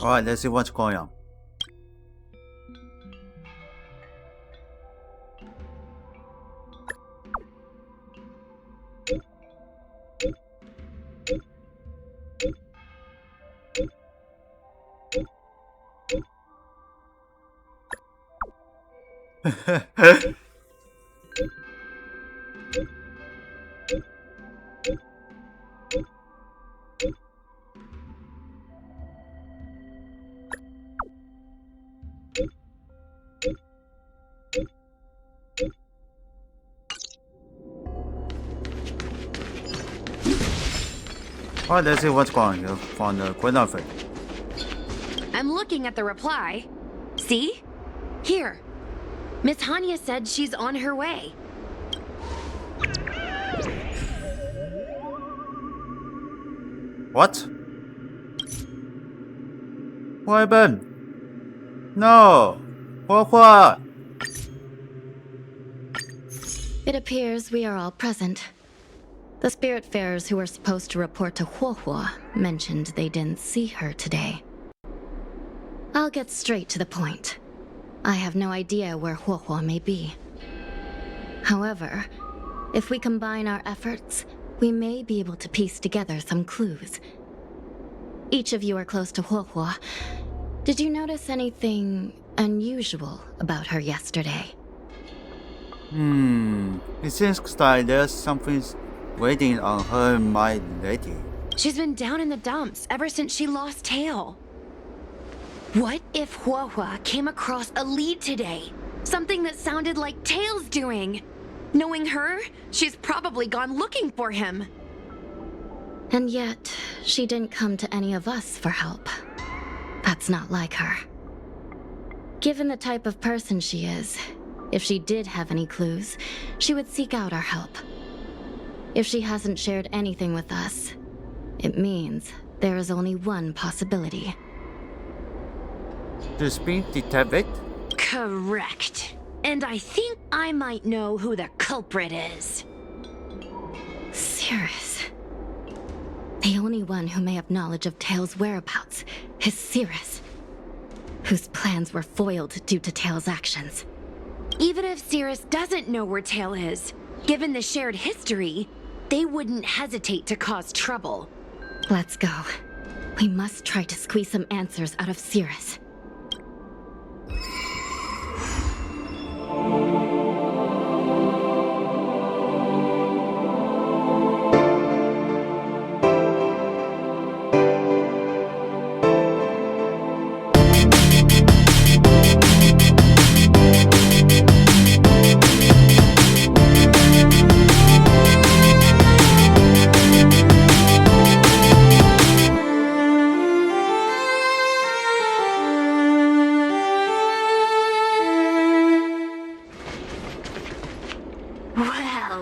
Alright, let's see what's going on. Alright, let's see what's going on from the Queen of it. I'm looking at the reply. See? Here. Miss Hanya said she's on her way. What? What happened? No! What? It appears we are all present. The Spiritfarers who were supposed to report to Huohuo mentioned they didn't see her today. I'll get straight to the point. I have no idea where Huohuo may be. However, if we combine our efforts, we may be able to piece together some clues. Each of you are close to Huohuo. Did you notice anything unusual about her yesterday? It seems like there's something waiting on her, my lady. She's been down in the dumps ever since she lost Tail. What if Huohuo came across a lead today? Something that sounded like Tail's doing. Knowing her, she's probably gone looking for him. And yet, she didn't come to any of us for help. That's not like her. Given the type of person she is, if she did have any clues, she would seek out our help. If she hasn't shared anything with us, it means there is only one possibility. She's being detected? Correct. And I think I might know who the culprit is. Cirrus. The only one who may have knowledge of Tail's whereabouts is Cirrus, whose plans were foiled due to Tail's actions. Even if Cirrus doesn't know where Tail is, given the shared history, they wouldn't hesitate to cause trouble. Let's go. We must try to squeeze some answers out of Cirrus.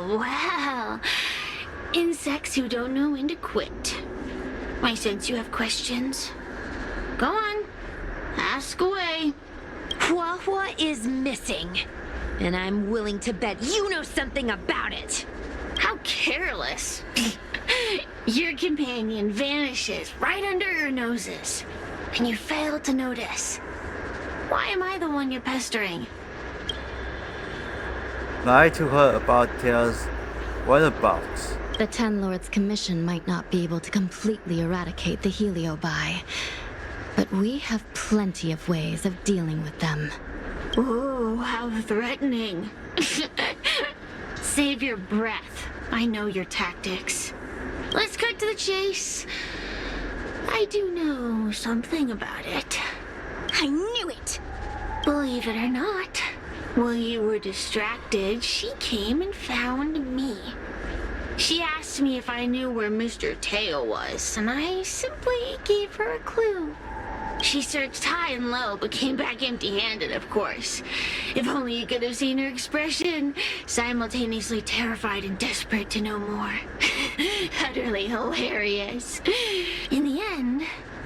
Well. Insects who don't know when to quit. I sense you have questions. Go on. Ask away. Huohuo is missing. And I'm willing to bet you know something about it. How careless. Your companion vanishes right under your noses. And you fail to notice. Why am I the one you're pestering? Lie to her about Tail's whereabouts. The Ten Lords' Commission might not be able to completely eradicate the Heliobi, but we have plenty of ways of dealing with them. Ooh, how threatening. Save your breath. I know your tactics. Let's cut to the chase. I do know something about it. I knew it! Believe it or not, while you were distracted, she came and found me. She asked me if I knew where Mr. Tail was, and I simply gave her a clue. She searched high and low, but came back empty-handed, of course. If only you could have seen her expression, simultaneously terrified and desperate to know more. Utterly hilarious. In the end,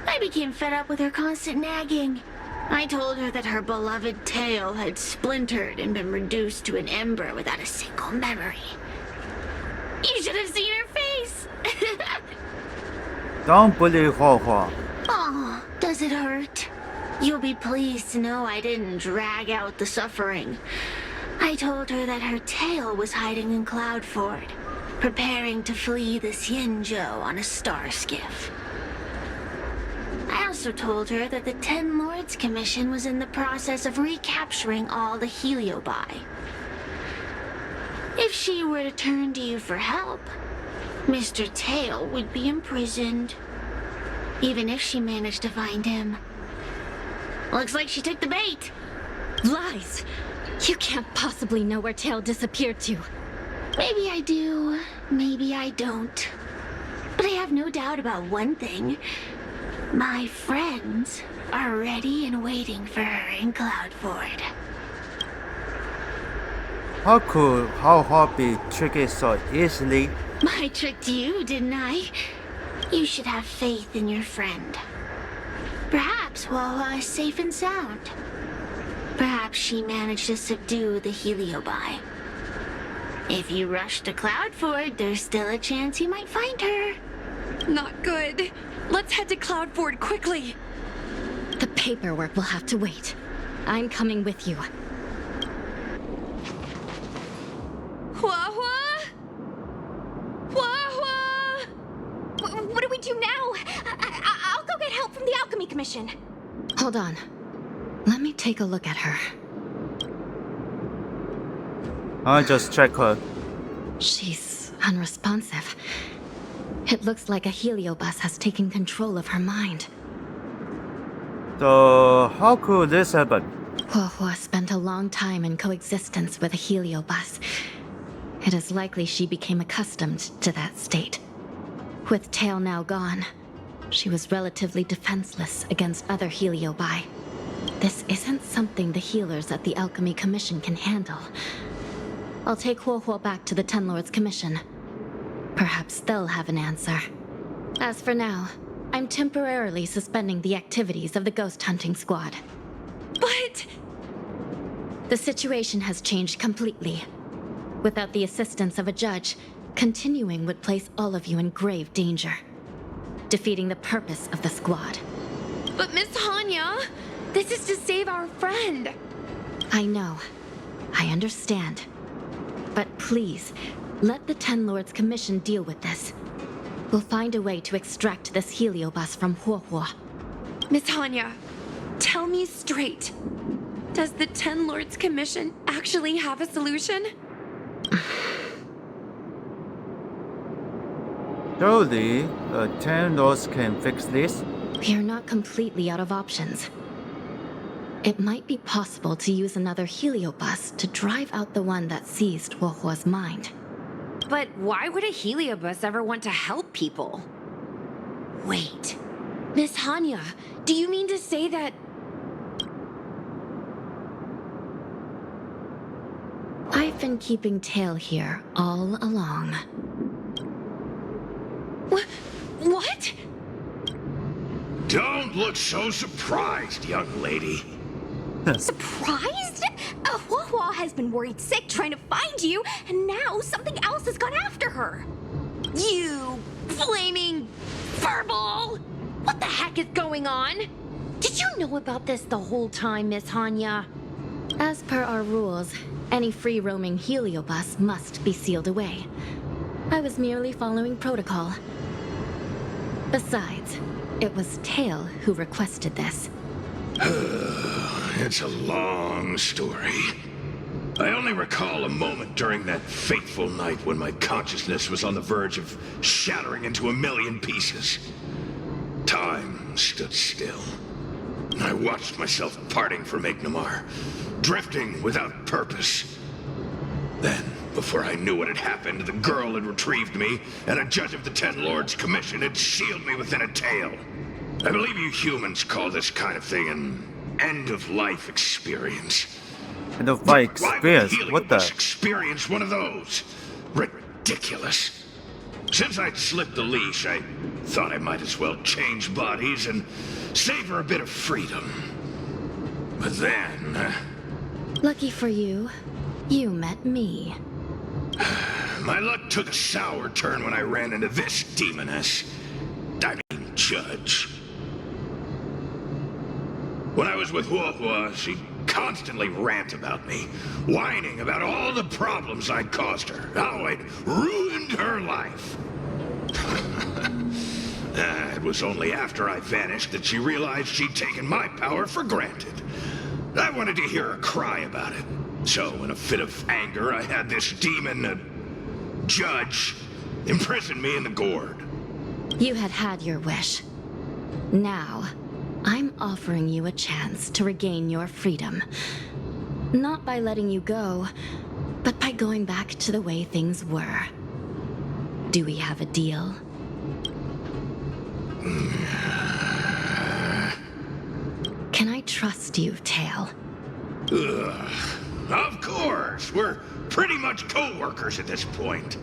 I became fed up with her constant nagging. I told her that her beloved Tail had splintered and been reduced to an ember without a single memory. You should have seen her face! Don't bully Huohuo. Oh, does Does it hurt? You'll be pleased to know I didn't drag out the suffering. I told her that her tail was hiding in Cloudford, preparing to flee the Xianzhou on a star skiff. I also told her that the Ten Lords Commission was in the process of recapturing all the Heliobi. If she were to turn to you for help, Mr. Tail would be imprisoned, even if she managed to find him. Looks like she took the bait. Lies! You can't possibly know where Tail disappeared to. Maybe I do, maybe I don't. But I have no doubt about one thing. My friends are ready and waiting for her in Cloudford. How could how heart be tricked so easily? I tricked you, didn't I? You should have faith in your friend. Perhaps Wawa is safe and sound. Perhaps she managed to subdue the Heliobi. If you rush to Cloudford, there's still a chance you might find her. Not good. Let's head to Cloudford quickly. The paperwork will have to wait. I'm coming with you. Hua-hua? Hua-hua? What do we do now? I'll go get help from the Alchemy Commission. Hold on. Let me take a look at her. I just check her. She's unresponsive. It looks like a heliobus has taken control of her mind. So how could this happen? Huahua spent a long time in coexistence with a heliobus. It is likely she became accustomed to that state. With Tail now gone, she was relatively defenseless against other heliobi. This isn't something the healers at the Alchemy Commission can handle. I'll take Huahua back to the Ten Lords Commission. Perhaps they'll have an answer. As for now, I'm temporarily suspending the activities of the ghost hunting squad. But... The situation has changed completely. Without the assistance of a judge, continuing would place all of you in grave danger, defeating the purpose of the squad. But Miss Hanya, this is to save our friend. I know. I understand. But please, let the Ten Lords Commission deal with this. We'll find a way to extract this heliobus from Huahua. Miss Hanya, tell me straight. Does the Ten Lords Commission actually have a solution? Surely, the 10 Lords can fix this? We are not completely out of options. It might be possible to use another heliobus to drive out the one that seized Huahua's mind. But why would a heliobus ever want to help people? Wait, Miss Hanya, do you mean to say that... I've been keeping Tail here all along. What? Don't look so surprised, young lady. Surprised? Huahua has been worried sick trying to find you, and now something else has gone after her. You flaming furball! What the heck is going on? Did you know about this the whole time, Miss Hanya? As per our rules, any free-roaming heliobus must be sealed away. I was merely following protocol. Besides, it was Tail who requested this. It's a long story. I only recall a moment during that fateful night when my consciousness was on the verge of shattering into a million pieces. Time stood still. I watched myself parting from Ignamar, drifting without purpose. Then, before I knew what had happened, the girl had retrieved me, and a judge of the Ten Lords Commission had sealed me within a tail. I believe you humans call this kind of thing an end-of-life experience. And of my experience, Why would what the? Heliobus experience one of those? Ridiculous. Since I'd slipped the leash, I thought I might as well change bodies and savor a bit of freedom. But then... Lucky for you, you met me. my luck took a sour turn when I ran into this demoness. I mean, judge. When I was with Huohua, she'd constantly rant about me, whining about all the problems I'd caused her, how I'd ruined her life. It was only after I vanished that she realized she'd taken my power for granted. I wanted to hear her cry about it. So, in a fit of anger, I had this demon, judge, imprison me in the gourd. You had your wish. Now, I'm offering you a chance to regain your freedom. Not by letting you go, but by going back to the way things were. Do we have a deal? Can I trust you, Tail? Ugh. Of course! We're pretty much co-workers at this point.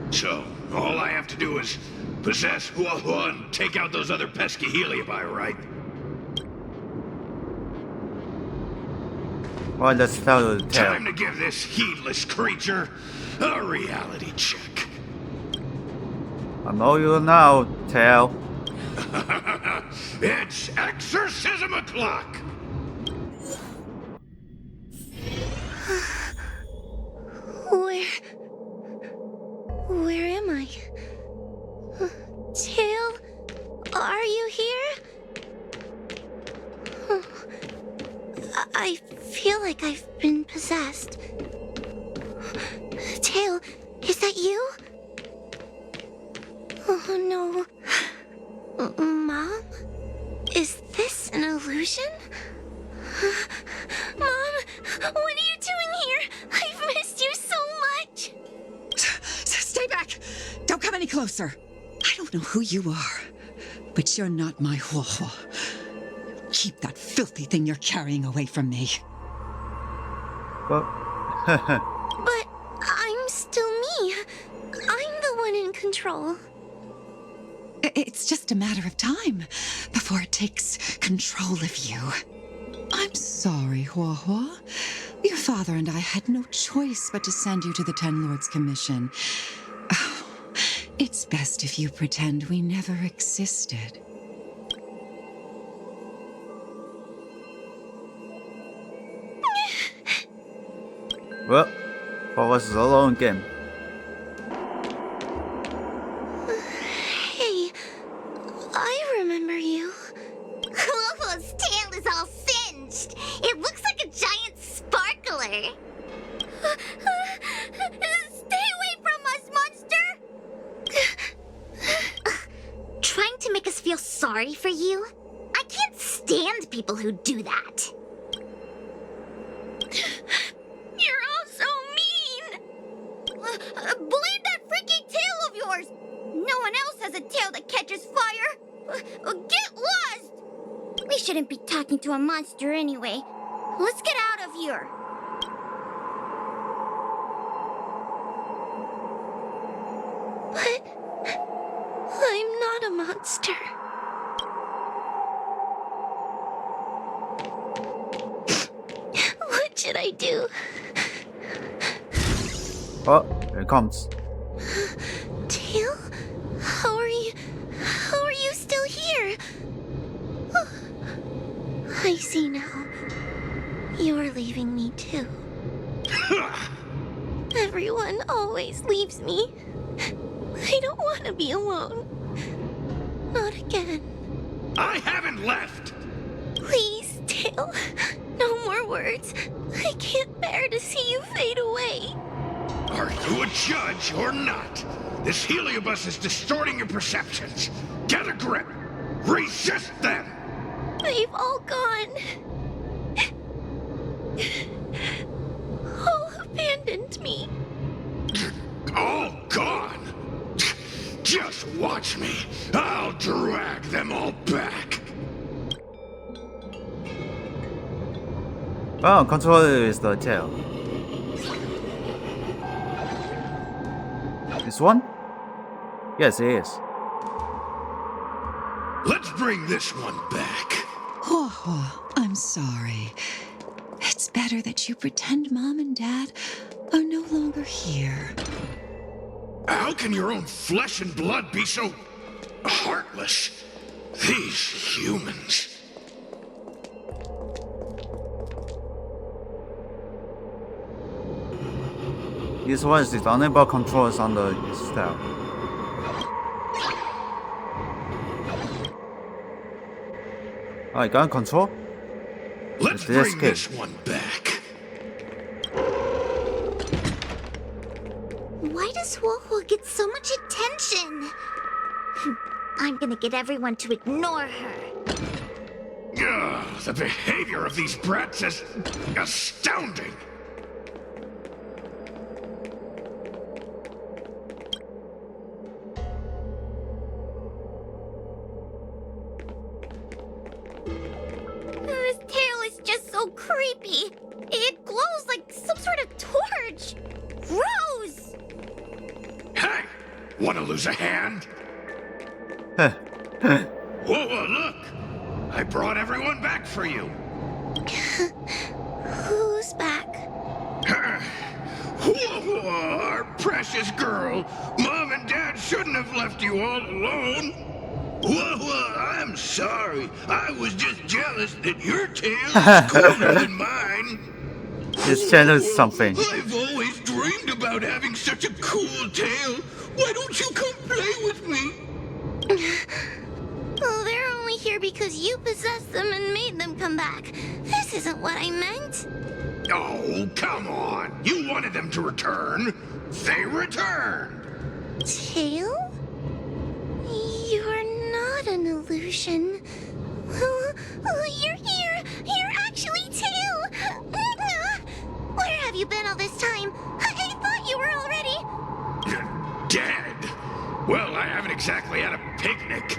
So, all I have to do is possess Huohua and take out those other pesky Heliobi, right? Well, let's tell the Tail. Time to give this heedless creature a reality check. I know you now, Tail. It's exorcism o'clock! Where am I? Tail? Are you here? I feel like I've been possessed. Tail, is that you? Oh no. Mom? Is this an illusion? Mom, what are you doing here? I've missed you so much. Stay back! Don't come any closer. I don't know who you are, but you're not my Huohua. Keep that filthy thing you're carrying away from me. Well, But I'm still me. I'm the one in control. It's just a matter of time before it takes control of you. I'm sorry, Huohua. Your father and I had no choice but to send you to the Ten Lords Commission. Oh, it's best if you pretend we never existed. well, what was the long game? Hey, I remember you. Huohua's tail is all singed. It looks like a giant sparkler. Stay away from us, monster! Trying to make us feel sorry for you? I can't stand people who do that. You're all so mean! Blame that freaky tail of yours! No one else has a tail that catches fire! Get lost! We shouldn't be talking to a monster anyway. Let's get out of here. But I'm not a monster. What should I do? Oh, here it comes. Tail? How are you still here? I see now. You're leaving me too. Everyone always leaves me. I don't want to be alone. Not again. I haven't left! Please, Tail. No more words. I can't bear to see you fade away. Are you a judge or not? This heliobus is distorting your perceptions. Get a grip. Resist them! They've all gone. All abandoned me. All gone? Just watch me. I'll drag them all back. Oh, controller is the Tail. This one? Yes, it is. Let's bring this one back. Huohua, I'm sorry. It's better that you pretend Mom and Dad are no longer here. How can your own flesh and blood be so heartless? These humans. This one is unable controls on the step. I got control? Let's bring this one back. Why does Wohua get so much attention? I'm gonna get everyone to ignore her. Ugh, the behavior of these brats is astounding. This tail is just so creepy. It glows like some sort of torch. Gross! Hey, wanna lose a hand? Whoa, look! I brought everyone back for you. Who's back? Whoa, our precious girl. Mom and Dad shouldn't have left you all alone. Whoa, I'm sorry. I was just jealous that your tail is cooler than mine. This channel is something. I've always dreamed about having such a cool tail. Why don't you come play with me? Oh, they're only here because you possessed them and made them come back. This isn't what I meant. Oh, come on. You wanted them to return. They returned. Tail? You're not an illusion. You're here. You're actually Tail. Where have you been all this time? I thought you were already... Dead? Well, I haven't exactly had a picnic.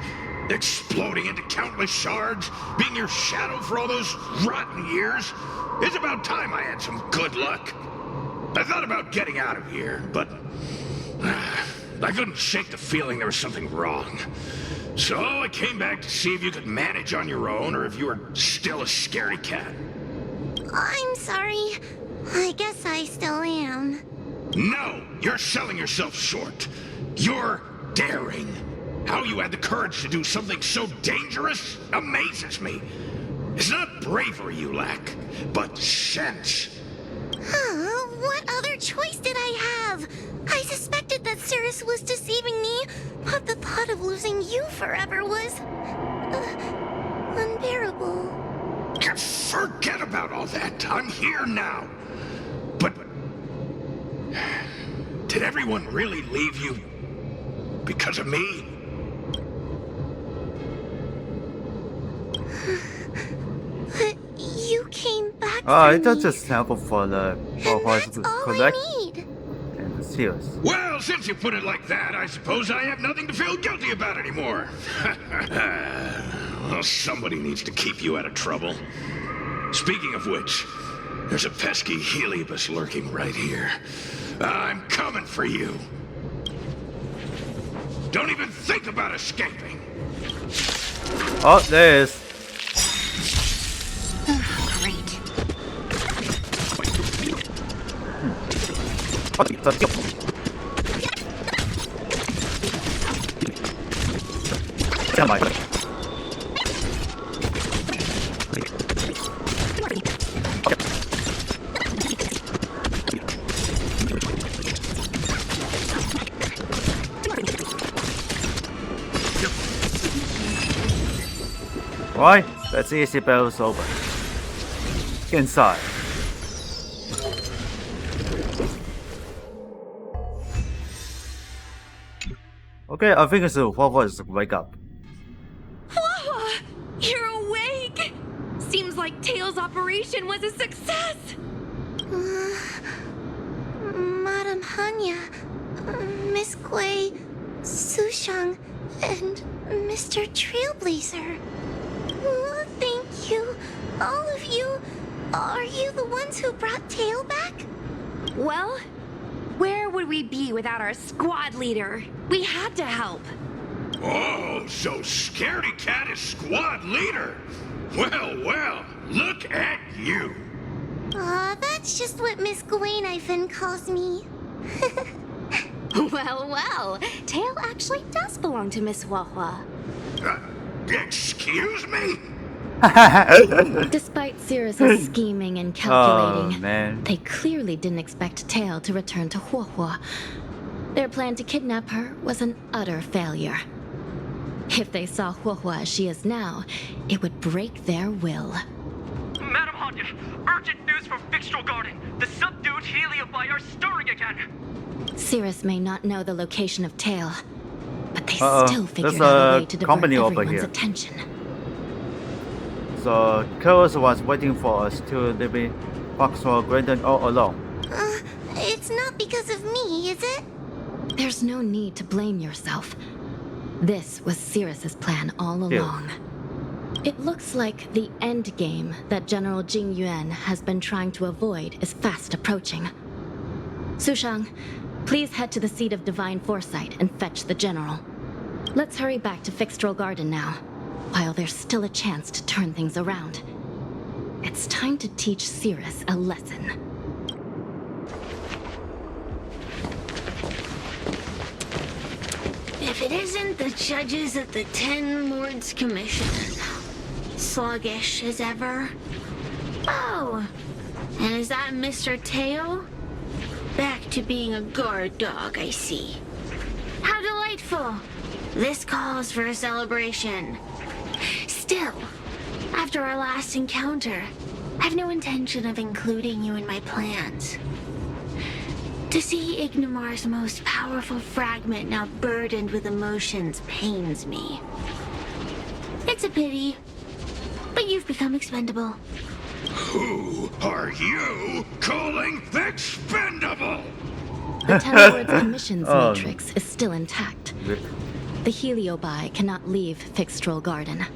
Exploding into countless shards, being your shadow for all those rotten years. It's about time I had some good luck. I thought about getting out of here, but I couldn't shake the feeling there was something wrong. So I came back to see if you could manage on your own or if you were still a scaredy cat. I'm sorry. I guess I still am. No, you're selling yourself short. You're daring. How you had the courage to do something so dangerous amazes me. It's not bravery you lack, but sense. What other choice did I have? I suspected that Cirrus was deceiving me, but the thought of losing you forever was... unbearable. Forget about all that. I'm here now. But... did everyone really leave you because of me? But you came back I for thought me. just helpful for the And that's all collect I need. and the seals. Well, since you put it like that, I suppose I have nothing to feel guilty about anymore. Well, somebody needs to keep you out of trouble. Speaking of which, there's a pesky Heliobus lurking right here. I'm coming for you. Don't even think about escaping. Oh, there is. Great. Come on. Right, that's easy, battle's over. Get inside. Okay, I think it's what is wake up. Wawa! You're awake! Seems like Tails' operation was a success! Madame Hanya, Miss Gui, Sushang, and Mr. Trailblazer. Thank you, all of you. Are you the ones who brought Tail back? Well, where would we be without our squad leader? We had to help. Oh, so Scaredy Cat is squad leader. Well, look at you. That's just what Miss Gwainifin calls me. Well, Tail actually does belong to Miss Wawa. Excuse me? Despite Cirrus's scheming and calculating, Oh, man. they clearly didn't expect Tail to return to Huohua. Their plan to kidnap her was an utter failure. If they saw Huohua as she is now, it would break their will. Madam Hanya, urgent news from Fyxestroll Garden. The subdued Heliobi are stirring again. Cirrus may not know the location of Tail, but they Uh-oh. still figured There's out a a way to divert company over everyone's here. attention. So, Kairos was waiting for us to leave Fyxestroll Garden all alone. It's not because of me, is it? There's no need to blame yourself. This was Cirrus's plan all Yeah. along. It looks like the end game that General Jing Yuan has been trying to avoid is fast approaching. Sushang, please head to the seat of Divine Foresight and fetch the General. Let's hurry back to Fyxestroll Garden now, while there's still a chance to turn things around. It's time to teach Cirrus a lesson. If it isn't the judges at the Ten Lords Commission, sluggish as ever. Oh, and is that Mr. Teo? Back to being a guard dog, I see. How delightful! This calls for a celebration. Still, after our last encounter, I've no intention of including you in my plans. To see Ignimar's most powerful fragment now burdened with emotions pains me. It's a pity, but you've become expendable. Who are you calling expendable? The Ten Lords Commission's Oh. matrix is still intact. The Heliobi cannot leave Fyxestroll Garden.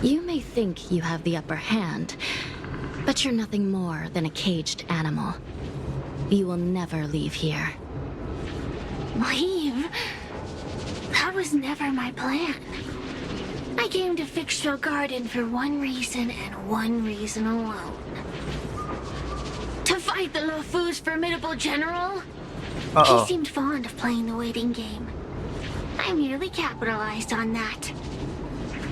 You may think you have the upper hand, but you're nothing more than a caged animal. You will never leave here. Leave? That was never my plan. I came to Fyxestroll Garden for one reason and one reason alone. To fight the Lofu's formidable general? Uh-oh. He seemed fond of playing the waiting game. I merely capitalized on that.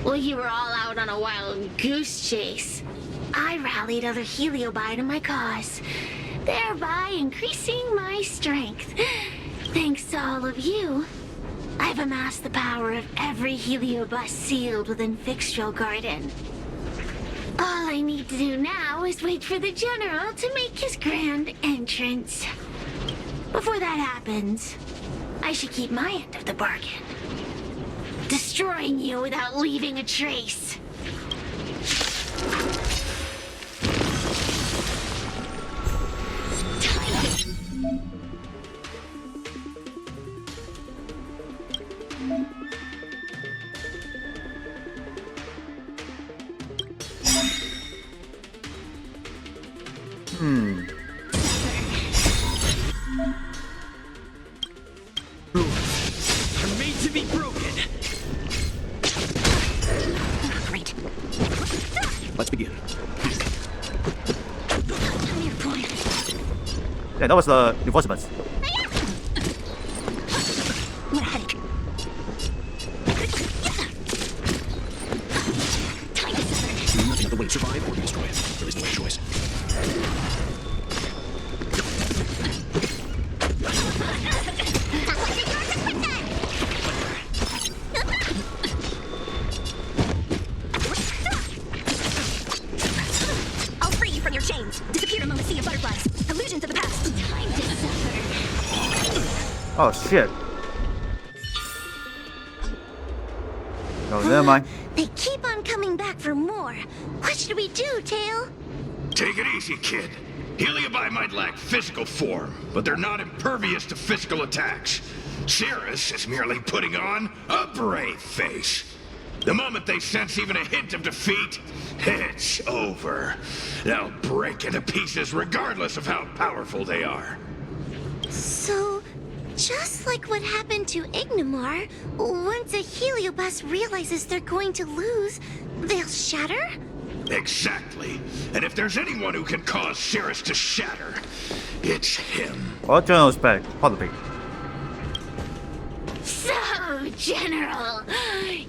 While you were all out on a wild goose chase, I rallied other Heliobi to my cause, thereby increasing my strength. Thanks to all of you, I've amassed the power of every Heliobus sealed within Fyxestroll Garden. All I need to do now is wait for the General to make his grand entrance. Before that happens, I should keep my end of the bargain. Destroying you without leaving a trace. Are made to be broken. Great. Let's begin. Yeah, that was the reinforcements. What a headache. Time to sever. Nothing other way to survive or be destroyed. There is no other choice. I'll free you from your chains. Disappear among the sea of butterflies. Illusions of the past. Time to suffer. Oh, shit. No, never mind. They keep on coming back for more. What should we do, Tail? Take it easy, kid. Heliobi might lack physical form, but they're not impervious to physical attacks. Cirrus is merely putting on a brave face. The moment they sense even a hint of defeat, it's over. They'll break into pieces regardless of how powerful they are. So, just like what happened to Ignimar, once a Heliobus realizes they're going to lose, they'll shatter? Exactly. And if there's anyone who can cause Cirrus to shatter, it's him. All generals back. Probably. So, General,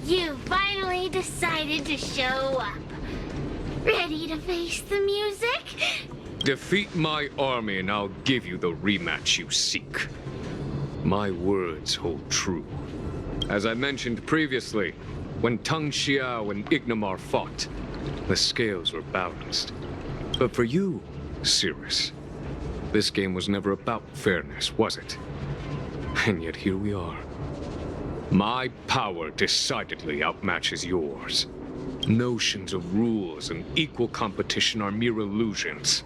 you finally decided to show up. Ready to face the music? Defeat my army and I'll give you the rematch you seek. My words hold true. As I mentioned previously, when Tang Xiao and Ignimar fought, the scales were balanced. But for you, Cirrus, this game was never about fairness, was it? And yet here we are. My power decidedly outmatches yours. Notions of rules and equal competition are mere illusions.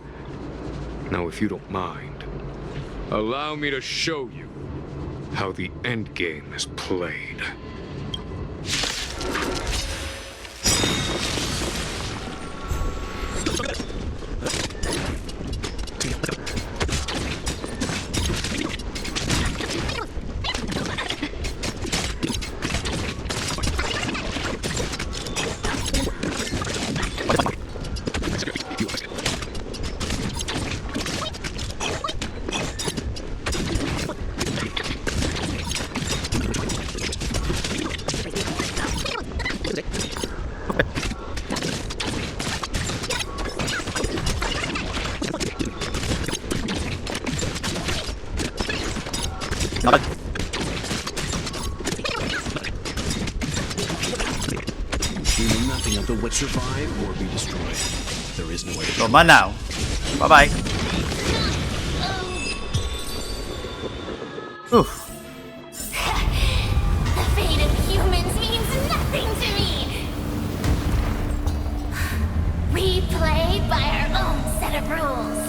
Now, if you don't mind, allow me to show you how the endgame is played. Nothing of the would survive or be destroyed. There is no way to ลงมา now บ๊ายบาย Oof. The fate of humans means nothing to me. We play by our own set of rules.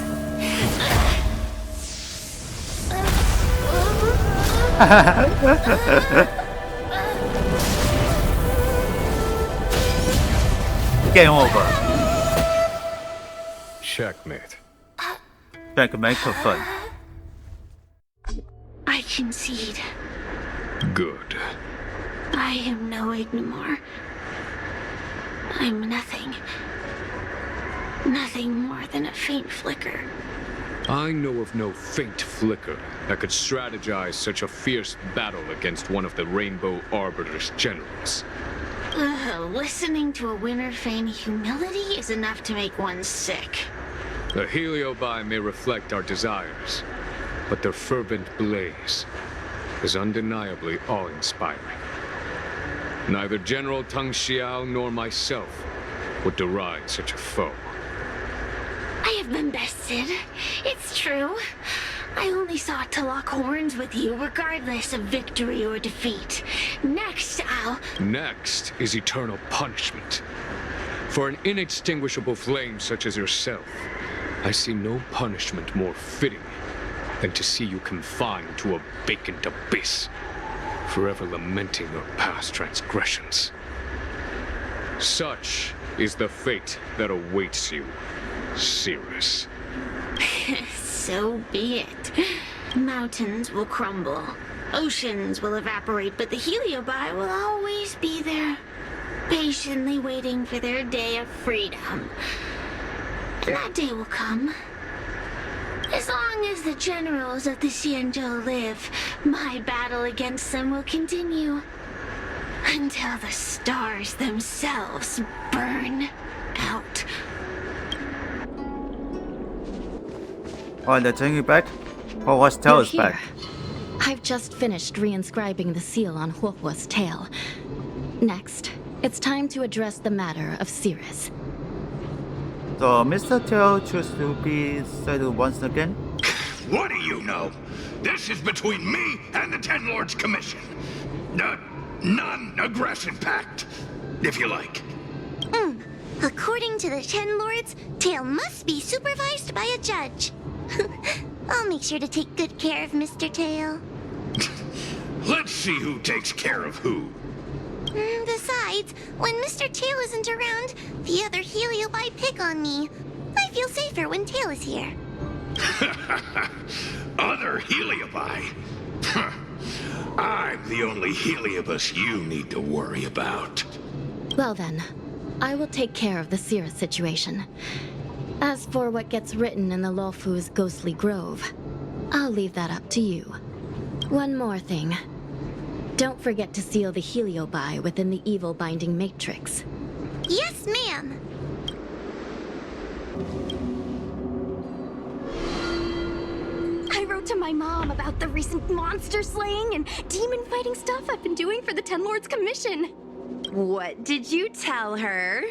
Game over. Checkmate. Checkmate for fun. I concede. Good. I am no Ignimar. I'm nothing. Nothing more than a faint flicker. I know of no faint flicker that could strategize such a fierce battle against one of the Rainbow Arbiter's generals. Listening to a winner feign humility is enough to make one sick. The Heliobi may reflect our desires, but their fervent blaze is undeniably awe-inspiring. Neither General Tang Xiao nor myself would deride such a foe. I have been bested. It's true. I only sought to lock horns with you regardless of victory or defeat. Next is eternal punishment. For an inextinguishable flame such as yourself, I see no punishment more fitting than to see you confined to a vacant abyss, forever lamenting your past transgressions. Such is the fate that awaits you, Cirrus. So be it. Mountains will crumble. Oceans will evaporate, but the Heliobi will always be there, patiently waiting for their day of freedom. And that day will come. As long as the generals of the Xianzhou live, my battle against them will continue. Until the stars themselves burn out. Oh, they're taking it back? Oh, what's tail is You're back? here. I've just finished reinscribing the seal on Huohuo's tail. Next, it's time to address the matter of Cirrus. So, Mr. Tail chooses to be settled once again? What do you know? This is between me and the Ten Lords Commission. A non-aggression pact, if you like. According to the Ten Lords, Tail must be supervised by a judge. I'll make sure to take good care of Mr. Tail. Let's see who takes care of who. Besides, when Mr. Tail isn't around, the other Heliobi pick on me. I feel safer when Tail is here. Other Heliobi? I'm the only Heliobus you need to worry about. Well then, I will take care of the Cirrus situation. As for what gets written in the Luofu's ghostly grove, I'll leave that up to you. One more thing. Don't forget to seal the Heliobi within the evil binding matrix. Yes, ma'am. I wrote to my mom about the recent monster slaying and demon fighting stuff I've been doing for the Ten Lords Commission. What did you tell her?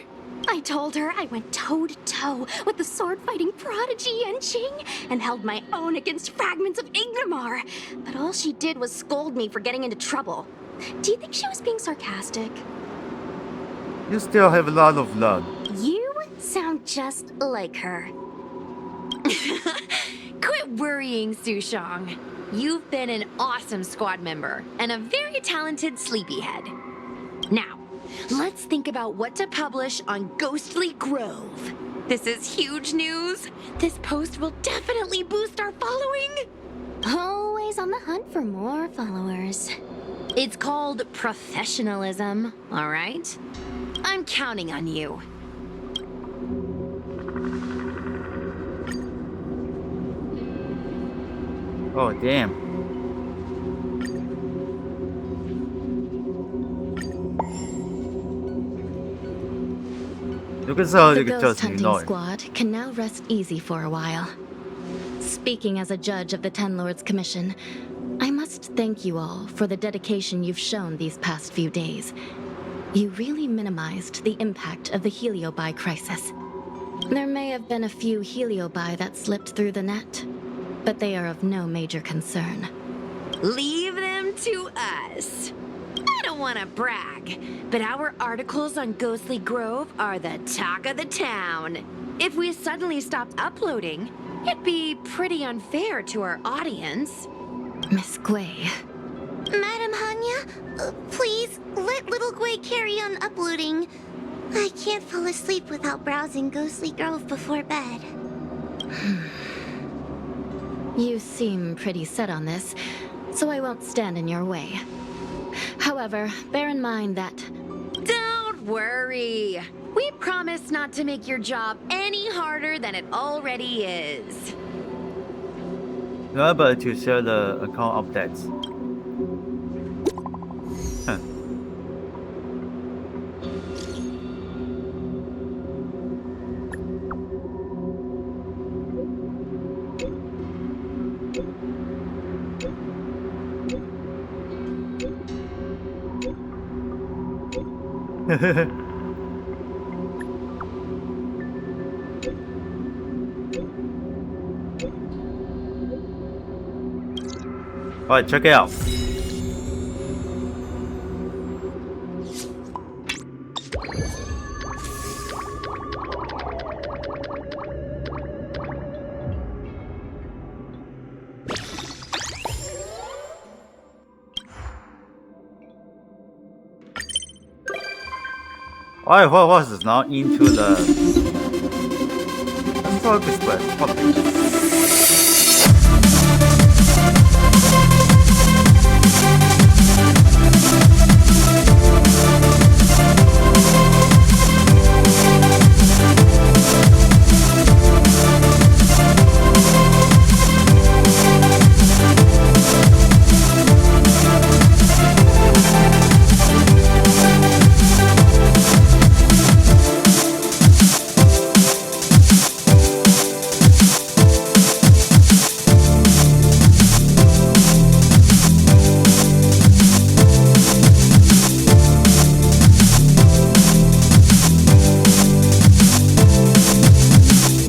I told her I went toe-to-toe with the sword-fighting prodigy Yenching and held my own against fragments of Ignamar. But all she did was scold me for getting into trouble. Do you think she was being sarcastic? You still have a lot of blood. You sound just like her. Quit worrying, Sushong. You've been an awesome squad member and a very talented sleepyhead. Now, let's think about what to publish on Ghostly Grove. This is huge news. This post will definitely boost our following. Always on the hunt for more followers. It's called professionalism, all right? I'm counting on you. Oh, damn. You can tell The you can ghost just hunting ignore it. squad can now rest easy for a while. Speaking as a judge of the Ten Lords Commission, I must thank you all for the dedication you've shown these past few days. You really minimized the impact of the Heliobi crisis. There may have been a few Heliobi that slipped through the net, but they are of no major concern. Leave them to us. I don't want to brag, but our articles on Ghostly Grove are the talk of the town. If we suddenly stopped uploading, it'd be pretty unfair to our audience. Miss Gui, Madam Hanya, please let little Gui carry on uploading. I can't fall asleep without browsing Ghostly Grove before bed. you seem pretty set on this, so I won't stand in your way. However, bear in mind that... Don't worry. We promise not to make your job any harder than it already is. You're able to share the account updates. Huh. Alright, check it out. Alright, what was now into the... Let's talk this way.